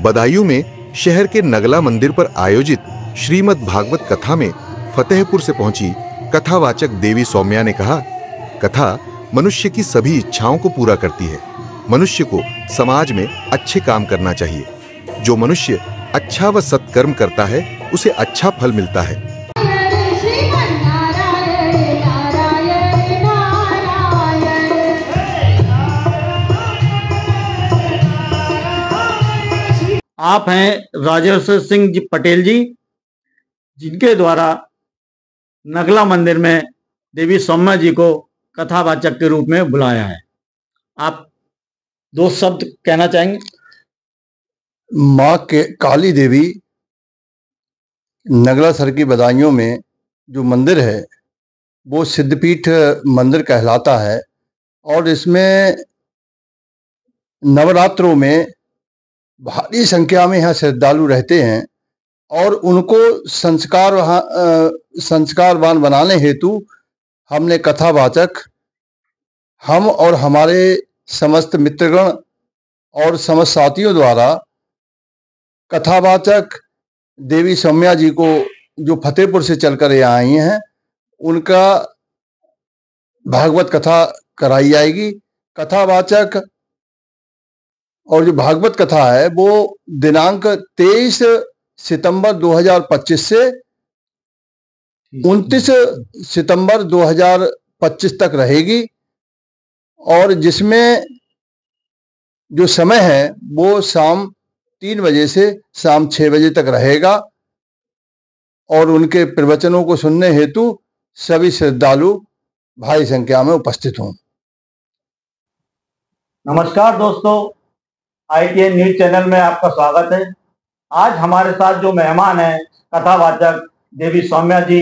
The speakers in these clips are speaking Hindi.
बदायूं में शहर के नगला मंदिर पर आयोजित श्रीमद् भागवत कथा में फतेहपुर से पहुंची कथावाचक देवी सौम्या ने कहा, कथा मनुष्य की सभी इच्छाओं को पूरा करती है। मनुष्य को समाज में अच्छे काम करना चाहिए। जो मनुष्य अच्छा व सत्कर्म करता है उसे अच्छा फल मिलता है। आप हैं राजेश्वर सिंह जी पटेल जी, जिनके द्वारा नगला मंदिर में देवी सौम्या जी को कथावाचक के रूप में बुलाया है। आप दो शब्द कहना चाहेंगे? माँ के काली देवी नगला सर की बदायूं में जो मंदिर है वो सिद्धपीठ मंदिर कहलाता है और इसमें नवरात्रों में भारी संख्या में यहाँ श्रद्धालु रहते हैं और उनको संस्कारवान बनाने हेतु हमने कथावाचक, हम और हमारे समस्त मित्रगण और समस्त साथियों द्वारा कथावाचक देवी सौम्या जी को जो फतेहपुर से चलकर यहाँ आई हैं, उनका भागवत कथा कराई जाएगी। कथावाचक और जो भागवत कथा है वो दिनांक 23 सितंबर 2025 से 29 सितंबर 2025 तक रहेगी और जिसमें जो समय है वो शाम 3 बजे से शाम 6 बजे तक रहेगा और उनके प्रवचनों को सुनने हेतु सभी श्रद्धालु भारी संख्या में उपस्थित हों। नमस्कार दोस्तों, ITN न्यूज चैनल में आपका स्वागत है। आज हमारे साथ जो मेहमान हैं कथावाचक देवी सौम्या जी।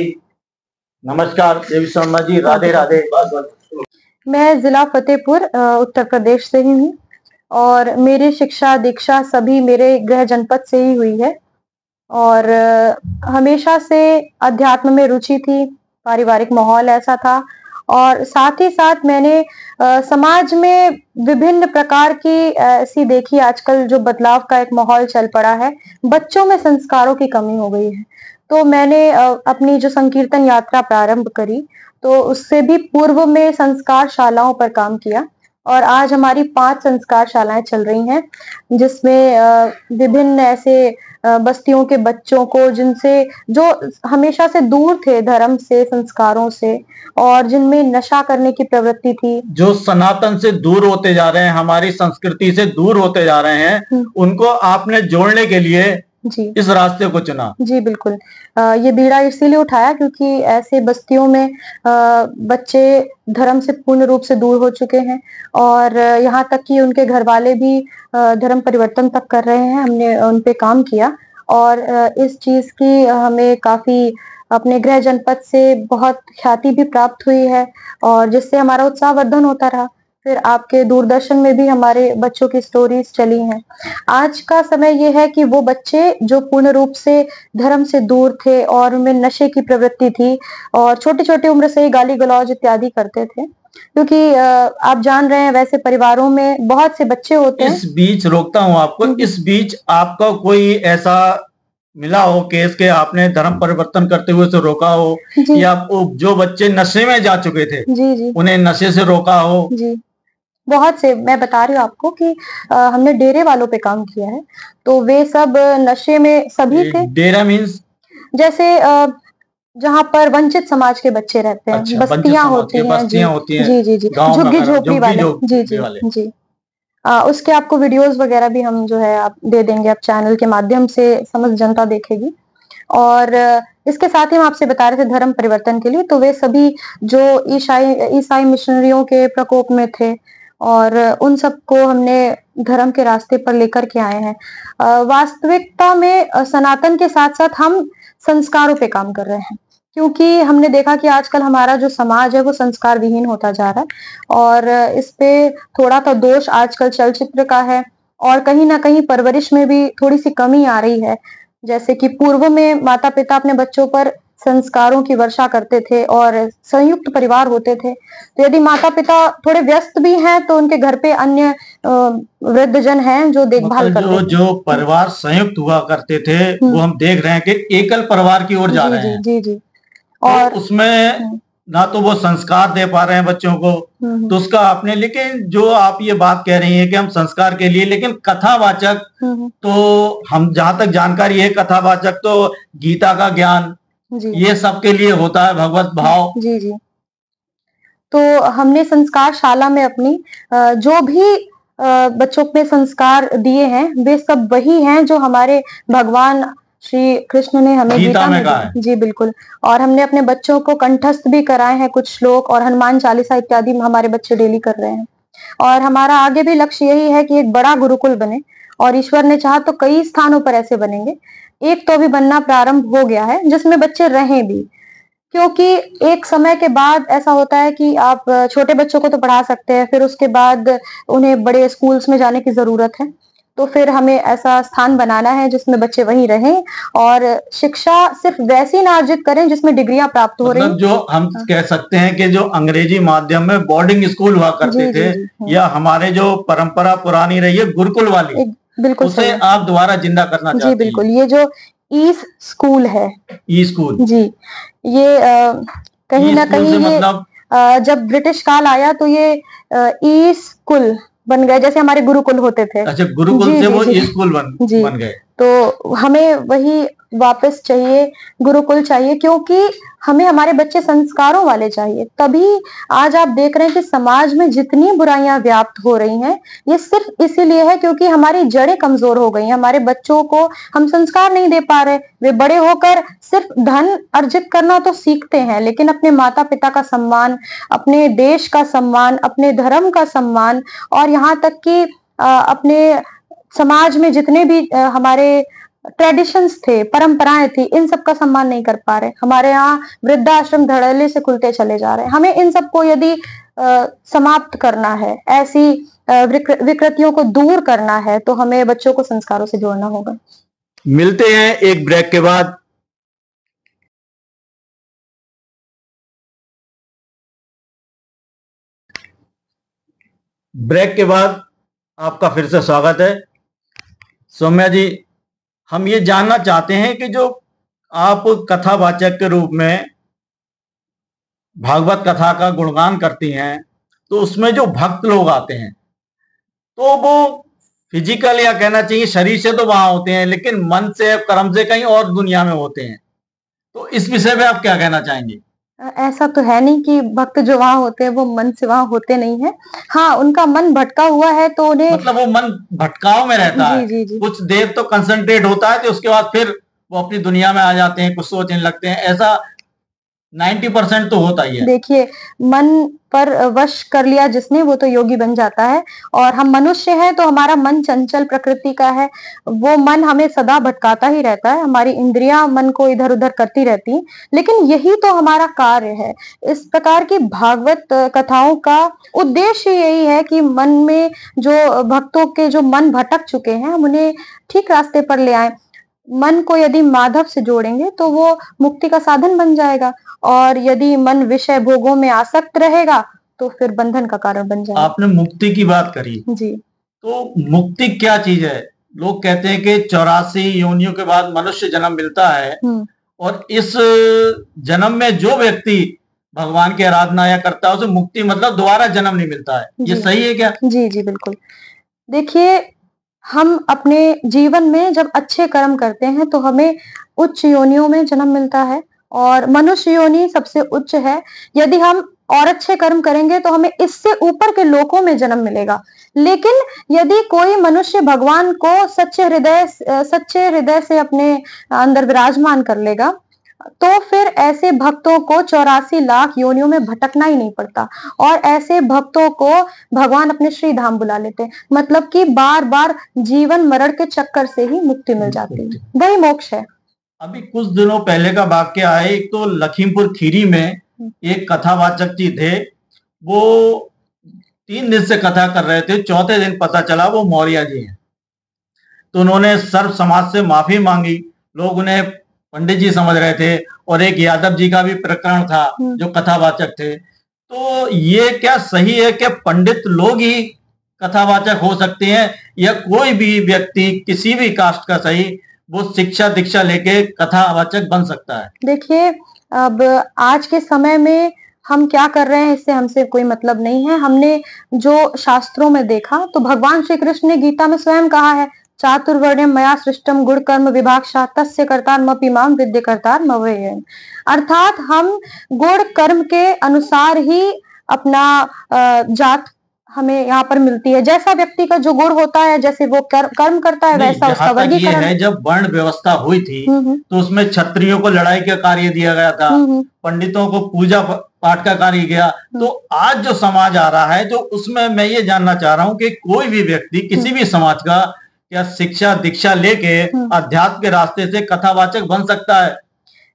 नमस्कार देवी सौम्या जी, राधे राधे। मैं जिला फतेहपुर उत्तर प्रदेश से ही हूँ और मेरी शिक्षा दीक्षा सभी मेरे गृह जनपद से ही हुई है और हमेशा से अध्यात्म में रुचि थी, पारिवारिक माहौल ऐसा था और साथ ही साथ मैंने समाज में विभिन्न प्रकार की ऐसी देखी, आजकल जो बदलाव का एक माहौल चल पड़ा है, बच्चों में संस्कारों की कमी हो गई है। तो मैंने अपनी जो संकीर्तन यात्रा प्रारंभ करी तो उससे भी पूर्व में संस्कार शालाओं पर काम किया और आज हमारी 5 संस्कार शालाएं चल रही हैं, जिसमें विभिन्न ऐसे बस्तियों के बच्चों को जिनसे जो हमेशा से दूर थे धर्म से, संस्कारों से और जिनमें नशा करने की प्रवृत्ति थी, जो सनातन से दूर होते जा रहे हैं, हमारी संस्कृति से दूर होते जा रहे हैं, उनको आपने जोड़ने के लिए जी इस रास्ते को चुना। जी बिल्कुल, ये बीड़ा इसीलिए उठाया क्योंकि ऐसे बस्तियों में बच्चे धर्म से पूर्ण रूप से दूर हो चुके हैं और यहाँ तक कि उनके घर वाले भी धर्म परिवर्तन तक कर रहे हैं। हमने उन पे काम किया और इस चीज की हमें काफी अपने गृह जनपद से बहुत ख्याति भी प्राप्त हुई है और जिससे हमारा उत्साहवर्धन होता रहा। फिर आपके दूरदर्शन में भी हमारे बच्चों की स्टोरीज चली हैं। आज का समय ये है कि वो बच्चे जो पूर्ण रूप से धर्म से दूर थे और उनमें नशे की प्रवृत्ति थी और छोटी छोटी उम्र से ही गाली गलौज इत्यादि करते थे, क्योंकि आप जान रहे हैं वैसे परिवारों में बहुत से बच्चे होते हैं। इस बीच रोकता हूँ आपको, इस बीच आपका कोई ऐसा मिला हो केस के आपने धर्म परिवर्तन करते हुए से रोका हो या जो बच्चे नशे में जा चुके थे जी उन्हें नशे से रोका हो? जी बहुत से, मैं बता रही हूँ आपको कि हमने डेरे वालों पे काम किया है तो वे सब नशे में सभी थे। डेरा मीन्स जैसे जहाँ पर वंचित समाज के बच्चे रहते हैं। अच्छा, बस्तियां होती हैं जी जी जी, झुग्गी झोपड़ी वाले जी जी जी। उसके आपको वीडियोस वगैरह भी हम जो है आप दे देंगे, आप चैनल के माध्यम से समस्त जनता देखेगी। और इसके साथ ही हम आपसे बता रहे थे धर्म परिवर्तन के लिए, तो वे सभी जो ईसाई मिशनरियों के प्रकोप में थे और उन सबको हमने धर्म के रास्ते पर लेकर के आए हैं। वास्तविकता में सनातन के साथ साथ हम संस्कारों पे काम कर रहे हैं, क्योंकि हमने देखा कि आजकल हमारा जो समाज है वो संस्कार विहीन होता जा रहा है और इस पे थोड़ा सा दोष आजकल चलचित्र का है और कहीं ना कहीं परवरिश में भी थोड़ी सी कमी आ रही है। जैसे कि पूर्व में माता पिता अपने बच्चों पर संस्कारों की वर्षा करते थे और संयुक्त परिवार होते थे। तो यदि माता पिता थोड़े व्यस्त भी हैं तो उनके घर पे अन्य वृद्धजन हैं जो देखभाल करते हैं। जो परिवार संयुक्त हुआ करते थे वो हम देख रहे हैं कि एकल परिवार की ओर जा रहे हैं। जी जी। और तो उसमें ना तो वो संस्कार दे पा रहे हैं बच्चों को, तो उसका आपने, लेकिन जो आप ये बात कह रही हैं कि हम संस्कार के लिए, लेकिन कथावाचक तो हम जहां तक जानकारी है, कथावाचक तो गीता का ज्ञान ये सबके लिए होता है, भगवत भाव। जी जी। तो हमने संस्कार शाला में अपनी जो भी बच्चों में संस्कार दिए हैं वे सब वही हैं जो हमारे भगवान श्री कृष्ण ने हमें गीता में कहा है। जी बिल्कुल। और हमने अपने बच्चों को कंठस्थ भी कराए हैं कुछ श्लोक, और हनुमान चालीसा इत्यादि हमारे बच्चे डेली कर रहे हैं। और हमारा आगे भी लक्ष्य यही है कि एक बड़ा गुरुकुल बने, और ईश्वर ने चाहा तो कई स्थानों पर ऐसे बनेंगे। एक तो अभी बनना प्रारंभ हो गया है जिसमें बच्चे रहें भी, क्योंकि एक समय के बाद ऐसा होता है कि आप छोटे बच्चों को तो पढ़ा सकते हैं, फिर उसके बाद उन्हें बड़े स्कूल्स में जाने की जरूरत है। तो फिर हमें ऐसा स्थान बनाना है जिसमें बच्चे वहीं रहें और शिक्षा सिर्फ वैसी ना अर्जित करें जिसमें डिग्रियां प्राप्त हो रही हैं। जो हम कह सकते हैं कि जो अंग्रेजी माध्यम में बोर्डिंग स्कूल हुआ करते थे, या हमारे जो परंपरा पुरानी रही है गुरुकुल वाली, बिल्कुल उसे आप दोबारा जिंदा करना चाहते हैं। जी बिल्कुल। ये जो ई स्कूल है, ई स्कूल जी, ये कहीं ना कहीं ये मतलब जब ब्रिटिश काल आया तो ये ई स्कूल बन गए, जैसे हमारे गुरुकुल होते थे। अच्छा, गुरुकुल से वो ई स्कूल बन गए। तो हमें वही वापस चाहिए, गुरुकुल चाहिए, क्योंकि हमें हमारे बच्चे संस्कारों वाले चाहिए। तभी आज आप देख रहे हैं कि समाज में जितनी बुराइयां व्याप्त हो रही हैं, ये सिर्फ इसीलिए है क्योंकि हमारी जड़ें कमजोर हो गई हैं। हमारे बच्चों को हम संस्कार नहीं दे पा रहे। वे बड़े होकर सिर्फ धन अर्जित करना तो सीखते हैं, लेकिन अपने माता पिता का सम्मान, अपने देश का सम्मान, अपने धर्म का सम्मान, और यहाँ तक कि अपने समाज में जितने भी हमारे ट्रेडिशंस थे, परंपराएं थी, इन सब का सम्मान नहीं कर पा रहे। हमारे यहाँ वृद्धाश्रम धड़ल्ले से खुलते चले जा रहे हैं। हमें इन सबको यदि समाप्त करना है, ऐसी विकृतियों को दूर करना है, तो हमें बच्चों को संस्कारों से जोड़ना होगा। मिलते हैं एक ब्रेक के बाद। ब्रेक के बाद आपका फिर से स्वागत है। सौम्या जी, हम ये जानना चाहते हैं कि जो आप कथावाचक के रूप में भागवत कथा का गुणगान करती हैं, तो उसमें जो भक्त लोग आते हैं तो वो फिजिकल, या कहना चाहिए शरीर से तो वहां होते हैं, लेकिन मन से, कर्म से कहीं और दुनिया में होते हैं। तो इस विषय में आप क्या कहना चाहेंगे? ऐसा तो है नहीं कि भक्त जो वहां होते हैं वो मन से वहां होते नहीं है। हाँ, उनका मन भटका हुआ है तो उन्हें, मतलब वो मन भटकाव में रहता है। जी। कुछ देर तो कंसंट्रेट होता है, तो उसके बाद फिर वो अपनी दुनिया में आ जाते हैं, कुछ सोचने लगते हैं। ऐसा 90% तो होता ही है। देखिए, मन पर वश कर लिया जिसने, वो तो योगी बन जाता है। और हम मनुष्य हैं तो हमारा मन चंचल प्रकृति का है। वो मन हमें सदा भटकाता ही रहता है, हमारी इंद्रियां मन को इधर उधर करती रहती हैं, लेकिन यही तो हमारा कार्य है। इस प्रकार की भागवत कथाओं का उद्देश्य यही है कि मन में जो भक्तों के जो मन भटक चुके हैं, हम उन्हें ठीक रास्ते पर ले आए। मन को यदि माधव से जोड़ेंगे तो वो मुक्ति का साधन बन जाएगा, और यदि मन विषय भोगों में आसक्त रहेगा तो फिर बंधन का कारण बन जाएगा। आपने मुक्ति की बात करी जी, तो मुक्ति क्या चीज है? लोग कहते हैं कि 84 योनियों के बाद मनुष्य जन्म मिलता है, और इस जन्म में जो व्यक्ति भगवान की आराधना या करता है उसे मुक्ति मतलब दोबारा जन्म नहीं मिलता है। ये सही है क्या? जी जी बिल्कुल। देखिए, हम अपने जीवन में जब अच्छे कर्म करते हैं तो हमें उच्च योनियों में जन्म मिलता है, और मनुष्य योनि सबसे उच्च है। यदि हम और अच्छे कर्म करेंगे तो हमें इससे ऊपर के लोकों में जन्म मिलेगा। लेकिन यदि कोई मनुष्य भगवान को सच्चे हृदय से अपने अंदर विराजमान कर लेगा, तो फिर ऐसे भक्तों को 84 लाख योनियों में भटकना ही नहीं पड़ता, और ऐसे भक्तों को भगवान अपने श्री धाम बुला लेते हैं। मतलब कि बार बार जीवन मरण के चक्कर से ही मुक्ति मिल जाती है, वही मोक्ष है। अभी कुछ दिनों पहले का वाक्य है, एक तो लखीमपुर खीरी में एक कथावाचक जी थे, वो 3 दिन से कथा कर रहे थे, चौथे दिन पता चला वो मौर्य जी हैं। तो उन्होंने सर्व समाज से माफी मांगी, लोग उन्हें पंडित जी समझ रहे थे, और एक यादव जी का भी प्रकरण था जो कथावाचक थे। तो ये क्या सही है कि पंडित लोग ही कथावाचक हो सकते हैं, या कोई भी व्यक्ति किसी भी कास्ट का सही वो शिक्षा दीक्षा लेके कथावाचक बन सकता है? देखिए, अब आज के समय में हम क्या कर रहे हैं इससे हमसे कोई मतलब नहीं है। हमने जो शास्त्रों में देखा तो भगवान श्री कृष्ण ने गीता में स्वयं कहा है, चातुर्वर्ण्यम मया सृष्टम गुण कर्म विभागशः तस्य कर्तारमपि माम विद्यकर्तारमव्ययम्। अर्थात हम गुण कर्म के अनुसार ही अपना जात हमें यहाँ पर मिलती है। जैसा व्यक्ति का जो गुण होता है, जैसे वो कर्म करता है, वैसा उसका वर्गीकरण है। जब वर्ण व्यवस्था हुई थी तो उसमें क्षत्रियों को लड़ाई का कार्य दिया गया था, पंडितों को पूजा पाठ का कार्य किया। तो आज जो समाज आ रहा है, जो उसमें मैं ये जानना चाह रहा हूँ कि कोई भी व्यक्ति किसी भी समाज का क्या शिक्षा दीक्षा लेके अध्यात्म के रास्ते से कथावाचक बन सकता है?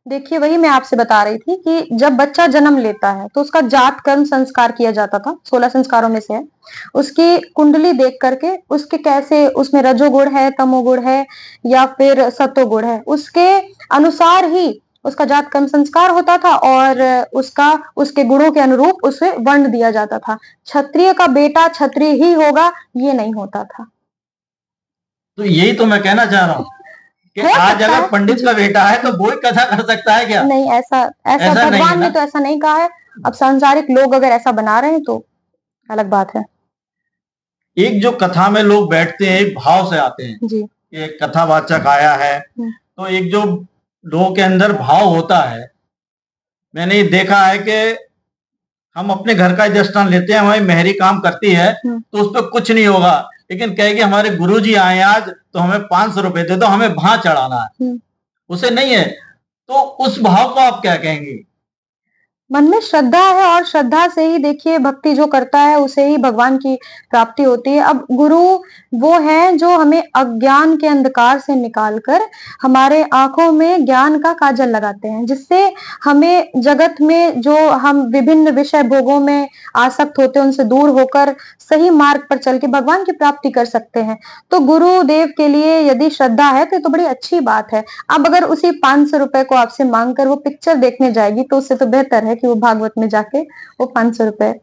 देखिए, वही मैं आपसे बता रही थी कि जब बच्चा जन्म लेता है तो उसका जात कर्म संस्कार किया जाता था, 16 संस्कारों में से है। उसकी कुंडली देख करके उसके कैसे उसमें रजोगुण है, तमोगुण है या फिर सत्वगुण है, उसके अनुसार ही उसका जात कर्म संस्कार होता था और उसका उसके गुणों के अनुरूप उसे वर्ण दिया जाता था। क्षत्रिय का बेटा क्षत्रिय ही होगा, ये नहीं होता था। तो यही तो मैं कहना चाह रहा हूँ कि आज अगर पंडित का बेटा है तो वो ही कथा कर सकता है क्या? नहीं, ऐसा भगवान ने तो ऐसा नहीं कहा है। अब सांसारिक लोग अगर ऐसा बना रहे हैं तो अलग बात है। एक जो कथा में लोग बैठते हैं, एक भाव से आते हैं जी। एक कथावाचक आया है, तो एक जो लोगों के अंदर भाव होता है, मैंने ये देखा है कि हम अपने घर का दृष्टांत लेते हैं, हमारी मेहरी काम करती है तो उस पर कुछ नहीं होगा, लेकिन कहेगी हमारे गुरुजी आए आज तो हमें 500 रुपए दे दो, हमें भां चढ़ाना है, उसे नहीं है। तो उस भाव को आप क्या कहेंगे? मन में श्रद्धा है और श्रद्धा से ही देखिए भक्ति जो करता है उसे ही भगवान की प्राप्ति होती है। अब गुरु वो हैं जो हमें अज्ञान के अंधकार से निकालकर हमारे आंखों में ज्ञान का काजल लगाते हैं, जिससे हमें जगत में जो हम विभिन्न विषय भोगों में आसक्त होते हैं उनसे दूर होकर सही मार्ग पर चल के भगवान की प्राप्ति कर सकते हैं। तो गुरुदेव के लिए यदि श्रद्धा है तो बड़ी अच्छी बात है। अब अगर उसी 500 रुपए को आपसे मांगकर वो पिक्चर देखने जाएगी तो उससे तो बेहतर है कि वो भागवत में जाके वो 500 रुपए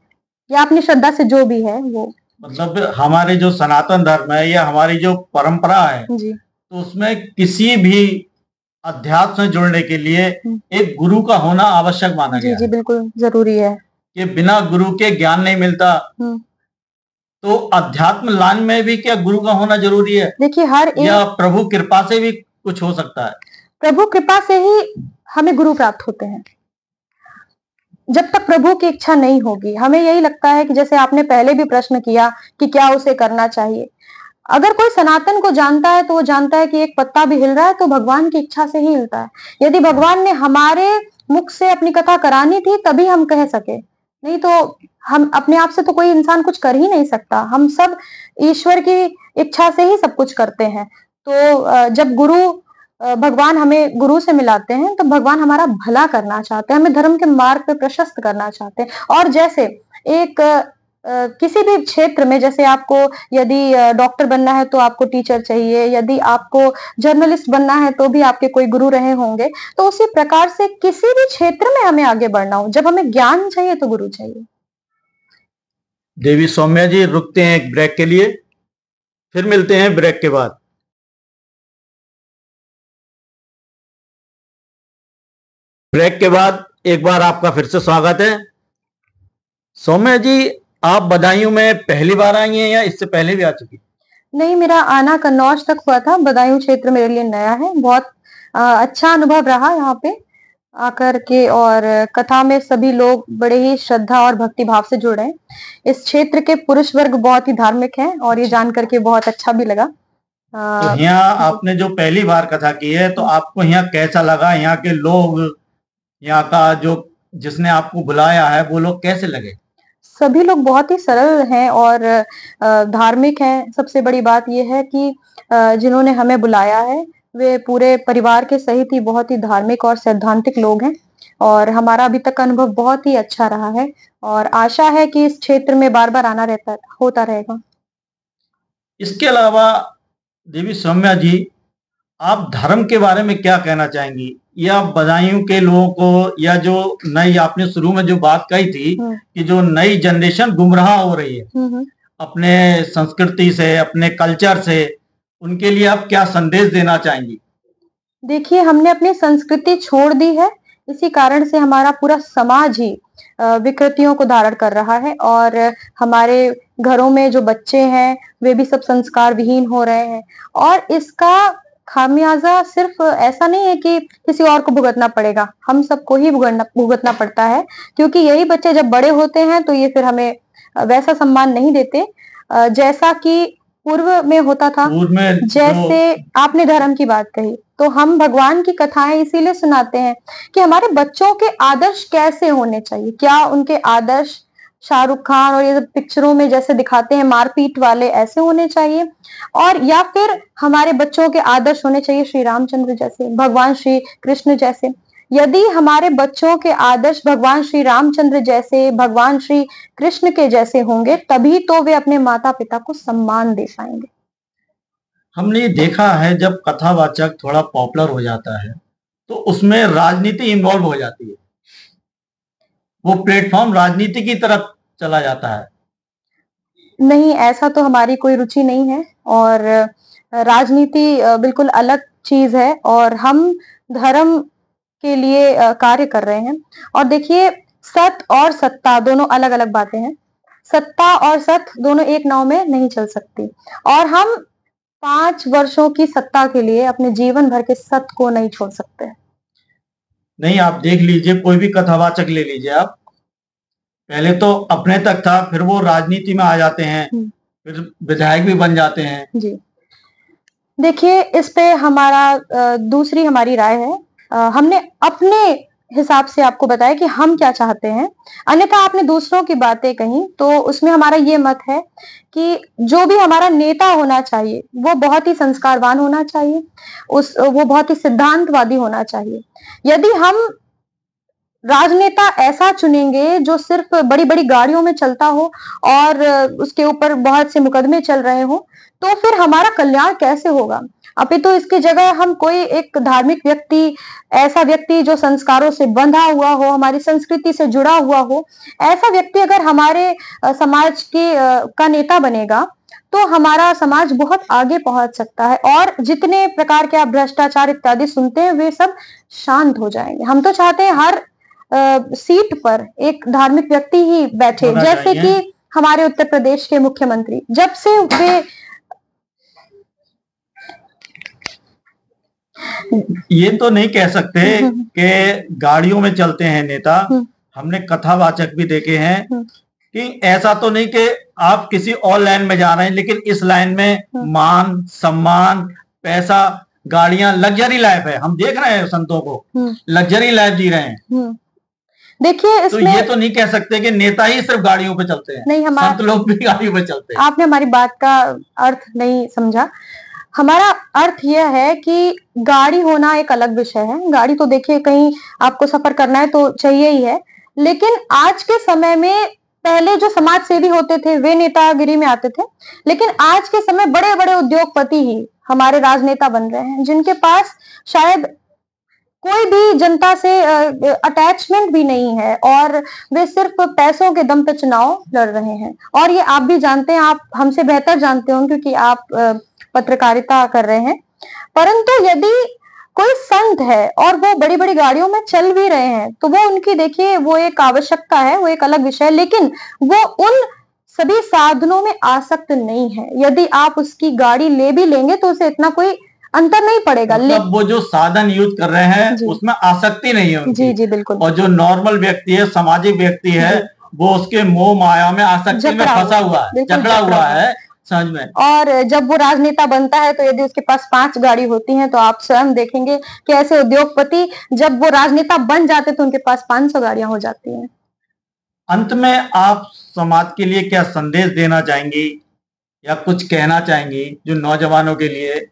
या अपनी श्रद्धा से जो भी है वो, मतलब हमारे जो सनातन धर्म है या हमारी जो परंपरा है जी, तो उसमें किसी भी अध्यात्म से जुड़ने के लिए एक गुरु का होना आवश्यक माना गया है। जी बिल्कुल जरूरी है कि बिना गुरु के ज्ञान नहीं मिलता। तो अध्यात्म लाइन में भी क्या गुरु का होना जरूरी है? देखिए हर या प्रभु कृपा से भी कुछ हो सकता है? प्रभु कृपा से ही हमें गुरु प्राप्त होते हैं। जब तक प्रभु की इच्छा नहीं होगी, हमें यही लगता है कि जैसे आपने पहले भी प्रश्न किया कि क्या उसे करना चाहिए। अगर कोई सनातन को जानता है तो वो जानता है कि एक पत्ता भी हिल रहा है तो भगवान की इच्छा से ही हिलता है। यदि भगवान ने हमारे मुख से अपनी कथा करानी थी तभी हम कह सके, नहीं तो हम अपने आप से तो कोई इंसान कुछ कर ही नहीं सकता। हम सब ईश्वर की इच्छा से ही सब कुछ करते हैं। तो जब भगवान हमें गुरु से मिलाते हैं तो भगवान हमारा भला करना चाहते हैं, हमें धर्म के मार्ग पे प्रशस्त करना चाहते हैं। और जैसे एक किसी भी क्षेत्र में, जैसे आपको यदि डॉक्टर बनना है तो आपको टीचर चाहिए, यदि आपको जर्नलिस्ट बनना है तो भी आपके कोई गुरु रहे होंगे। तो उसी प्रकार से किसी भी क्षेत्र में हमें आगे बढ़ना हो, जब हमें ज्ञान चाहिए तो गुरु चाहिए। देवी सौम्या जी, रुकते हैं एक ब्रेक के लिए, फिर मिलते हैं ब्रेक के बाद। ब्रेक के बाद एक बार आपका फिर से स्वागत है। सौम्या जी, आप बदायूं में पहली बार आई हैं या इससे पहले भी आ चुकी? नहीं, मेरा आना कन्नौज तक हुआ था। बदायूं क्षेत्र मेरे लिए नया है। बहुत अच्छा अनुभव रहा यहाँ पे आकर के, और कथा में सभी लोग बड़े ही श्रद्धा और भक्ति भाव से जुड़े हैं। इस क्षेत्र के पुरुष वर्ग बहुत ही धार्मिक हैं और ये जान करके बहुत अच्छा भी लगा। तो यहाँ आपने जो पहली बार कथा की है तो आपको यहाँ कैसा लगा? यहाँ के लोग, यहाँ का जो जिसने आपको बुलाया है वो लोग कैसे लगे? सभी लोग बहुत ही सरल हैं और धार्मिक हैं। सबसे बड़ी बात यह है कि जिन्होंने हमें बुलाया है वे पूरे परिवार के सहित ही बहुत ही धार्मिक और सैद्धांतिक लोग हैं, और हमारा अभी तक का अनुभव बहुत ही अच्छा रहा है और आशा है कि इस क्षेत्र में बार बार आना होता रहेगा। इसके अलावा देवी सौम्या जी, आप धर्म के बारे में क्या कहना चाहेंगी? या बदायूं के लोगों को, या जो नई आपने शुरू में जो बात कही थी कि जो नई जनरेशन गुमराह हो रही है अपने संस्कृति से, अपने कल्चर से, उनके लिए आप क्या संदेश देना चाहेंगी? देखिए, हमने अपनी संस्कृति छोड़ दी है, इसी कारण से हमारा पूरा समाज ही विकृतियों को धारण कर रहा है और हमारे घरों में जो बच्चे हैं वे भी सब संस्कार विहीन हो रहे हैं और इसका खामियाजा सिर्फ ऐसा नहीं है कि किसी और को भुगतना पड़ेगा, हम सबको ही भुगतना पड़ता है, क्योंकि यही बच्चे जब बड़े होते हैं तो ये फिर हमें वैसा सम्मान नहीं देते जैसा कि पूर्व में होता था। जैसे आपने धर्म की बात कही, तो हम भगवान की कथाएं इसीलिए सुनाते हैं कि हमारे बच्चों के आदर्श कैसे होने चाहिए, क्या उनके आदर्श शाहरुख खान और ये पिक्चरों में जैसे दिखाते हैं मारपीट वाले ऐसे होने चाहिए, और या फिर हमारे बच्चों के आदर्श होने चाहिए श्री रामचंद्र जैसे, भगवान श्री कृष्ण जैसे। यदि हमारे बच्चों के आदर्श भगवान श्री रामचंद्र जैसे, भगवान श्री कृष्ण के जैसे होंगे, तभी तो वे अपने माता पिता को सम्मान दे पाएंगे। हमने देखा है जब कथावाचक थोड़ा पॉपुलर हो जाता है तो उसमें राजनीति इन्वॉल्व हो जाती है, वो प्लेटफॉर्म राजनीति की तरफ चला जाता है। नहीं, ऐसा तो हमारी कोई रुचि नहीं है और राजनीति बिल्कुल अलग चीज है और हम धर्म के लिए कार्य कर रहे हैं। और देखिए, सत और सत्ता दोनों अलग अलग बातें हैं, सत्ता और सत दोनों एक नाव में नहीं चल सकती और हम 5 वर्षों की सत्ता के लिए अपने जीवन भर के सत को नहीं छोड़ सकते। नहीं, आप देख लीजिए, कोई भी कथावाचक ले लीजिए आप, पहले तो अपने तक था, फिर वो राजनीति में आ जाते हैं, फिर विधायक भी बन जाते हैं। जी, देखिए, इस पे हमारा दूसरी हमारी राय है। हमने अपने हिसाब से आपको बताया कि हम क्या चाहते हैं, अन्यथा आपने दूसरों की बातें कही तो उसमें हमारा ये मत है कि जो भी हमारा नेता होना चाहिए वो बहुत ही संस्कारवान होना चाहिए, वो बहुत ही सिद्धांतवादी होना चाहिए। यदि हम राजनेता ऐसा चुनेंगे जो सिर्फ बड़ी बड़ी गाड़ियों में चलता हो और उसके ऊपर बहुत से मुकदमे चल रहे हो, तो फिर हमारा कल्याण कैसे होगा? अपितु तो इसकी जगह हम कोई एक धार्मिक व्यक्ति, ऐसा व्यक्ति जो संस्कारों से बंधा हुआ हो, हमारी संस्कृति से जुड़ा हुआ हो, ऐसा व्यक्ति अगर हमारे समाज के का नेता बनेगा तो हमारा समाज बहुत आगे पहुंच सकता है और जितने प्रकार के आप भ्रष्टाचार इत्यादि सुनते हैं वे सब शांत हो जाएंगे। हम तो चाहते हैं हर सीट पर एक धार्मिक व्यक्ति ही बैठे, जैसे कि हमारे उत्तर प्रदेश के मुख्यमंत्री जब से वे ये तो नहीं कह सकते कि गाड़ियों में चलते हैं नेता, हमने कथावाचक भी देखे हैं कि ऐसा तो नहीं कि आप किसी और लाइन में जा रहे हैं, लेकिन इस लाइन में मान सम्मान पैसा गाड़ियां लग्जरी लाइफ है, हम देख रहे हैं संतों को लग्जरी लाइफ जी रहे हैं। देखिए, तो ये तो नहीं कह सकते कि नेता ही सिर्फ गाड़ियों पे चलते हैं, नहीं, संत लोग भी गाड़ियों पे चलते हैं। आपने हमारी बात का अर्थ नहीं समझा। हमारा अर्थ यह है कि गाड़ी होना एक अलग विषय है, गाड़ी तो देखिए कहीं आपको सफर करना है तो चाहिए ही है, लेकिन आज के समय में पहले जो समाज सेवी होते थे वे नेतागिरी में आते थे, लेकिन आज के समय बड़े बड़े उद्योगपति ही हमारे राजनेता बन रहे हैं, जिनके पास शायद कोई भी जनता से अटैचमेंट भी नहीं है और वे सिर्फ पैसों के दम पे चुनाव लड़ रहे हैं। और ये आप भी जानते हैं, आप हमसे बेहतर जानते होंगे क्योंकि आप पत्रकारिता कर रहे हैं। परंतु यदि कोई संत है और वो बड़ी बड़ी गाड़ियों में चल भी रहे हैं तो वो उनकी, देखिए, वो एक आवश्यकता है, वो एक अलग विषय है, लेकिन वो उन सभी साधनों में आसक्त नहीं है। यदि आप उसकी गाड़ी ले भी लेंगे तो उसे इतना कोई अंतर नहीं पड़ेगा। मतलब वो जो साधन यूज कर रहे हैं उसमें आसक्ति नहीं है उनकी। जी जी बिल्कुल। और जो नॉर्मल व्यक्ति है, सामाजिक व्यक्ति है, वो उसके मोह माया में आसक्ति में फंसा हुआ है, जकड़ा हुआ है समझ में। और जब वो राजनेता बनता है तो यदि उसके पास 5 गाड़ी होती हैं तो आप स्वयं देखेंगे कि ऐसे उद्योगपति जब वो राजनेता बन जाते तो उनके पास 500 गाड़ियां हो जाती हैं। अंत में आप समाज के लिए क्या संदेश देना चाहेंगी या कुछ कहना चाहेंगी जो नौजवानों के लिए?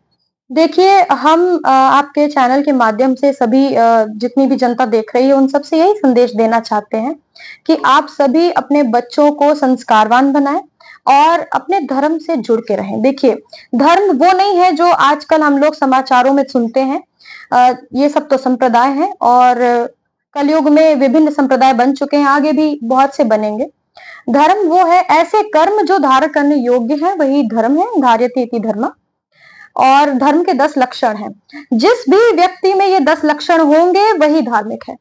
देखिए, हम आपके चैनल के माध्यम से सभी जितनी भी जनता देख रही है उन सबसे यही संदेश देना चाहते हैं कि आप सभी अपने बच्चों को संस्कारवान बनाएं और अपने धर्म से जुड़ के रहें। देखिए, धर्म वो नहीं है जो आजकल हम लोग समाचारों में सुनते हैं। ये सब तो संप्रदाय हैं और कलयुग में विभिन्न संप्रदाय बन चुके हैं, आगे भी बहुत से बनेंगे। धर्म वो है ऐसे कर्म जो धारण करने योग्य है, वही धर्म है, धार्यते इति धर्म। और धर्म के 10 लक्षण हैं। जिस भी व्यक्ति में ये 10 लक्षण होंगे वही धार्मिक है,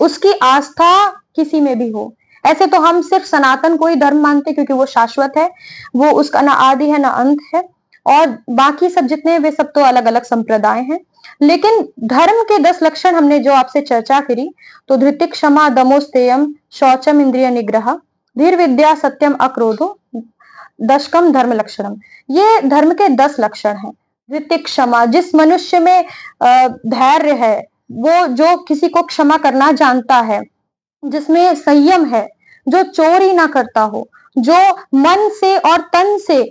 उसकी आस्था किसी में भी हो। ऐसे तो हम सिर्फ सनातन को ही धर्म मानते क्योंकि वो शाश्वत है, वो उसका ना आदि है ना अंत है, और बाकी सब जितने हैं वे सब तो अलग अलग संप्रदाय हैं। लेकिन धर्म के 10 लक्षण हमने जो आपसे चर्चा करी, तो धृतिक, क्षमा, दमोस्तेयम, शौचम, इंद्रिय निग्रह, धीर विद्या, सत्यम, अक्रोधो, दशकम धर्म लक्षणम। ये धर्म के 10 लक्षण हैं। धृतिक, क्षमा, जिस मनुष्य में धैर्य है, वो जो किसी को क्षमा करना जानता है, जिसमें संयम है, जो चोरी ना करता हो, जो मन से और तन से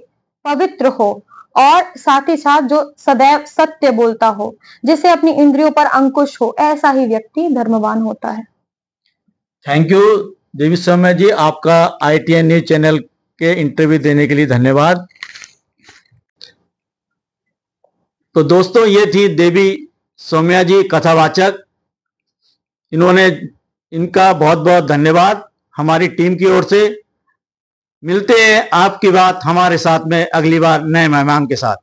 पवित्र हो, और साथ ही साथ जो सदैव सत्य बोलता हो, जिसे अपनी इंद्रियों पर अंकुश हो, ऐसा ही व्यक्ति धर्मवान होता है। थैंक यू देवी सौम्या जी, आपका ITN न्यूज चैनल के इंटरव्यू देने के लिए धन्यवाद। तो दोस्तों, ये थी देवी सौम्या जी, कथावाचक। इनका बहुत बहुत धन्यवाद हमारी टीम की ओर से। मिलते हैं आपकी बात हमारे साथ में अगली बार नए मेहमान के साथ।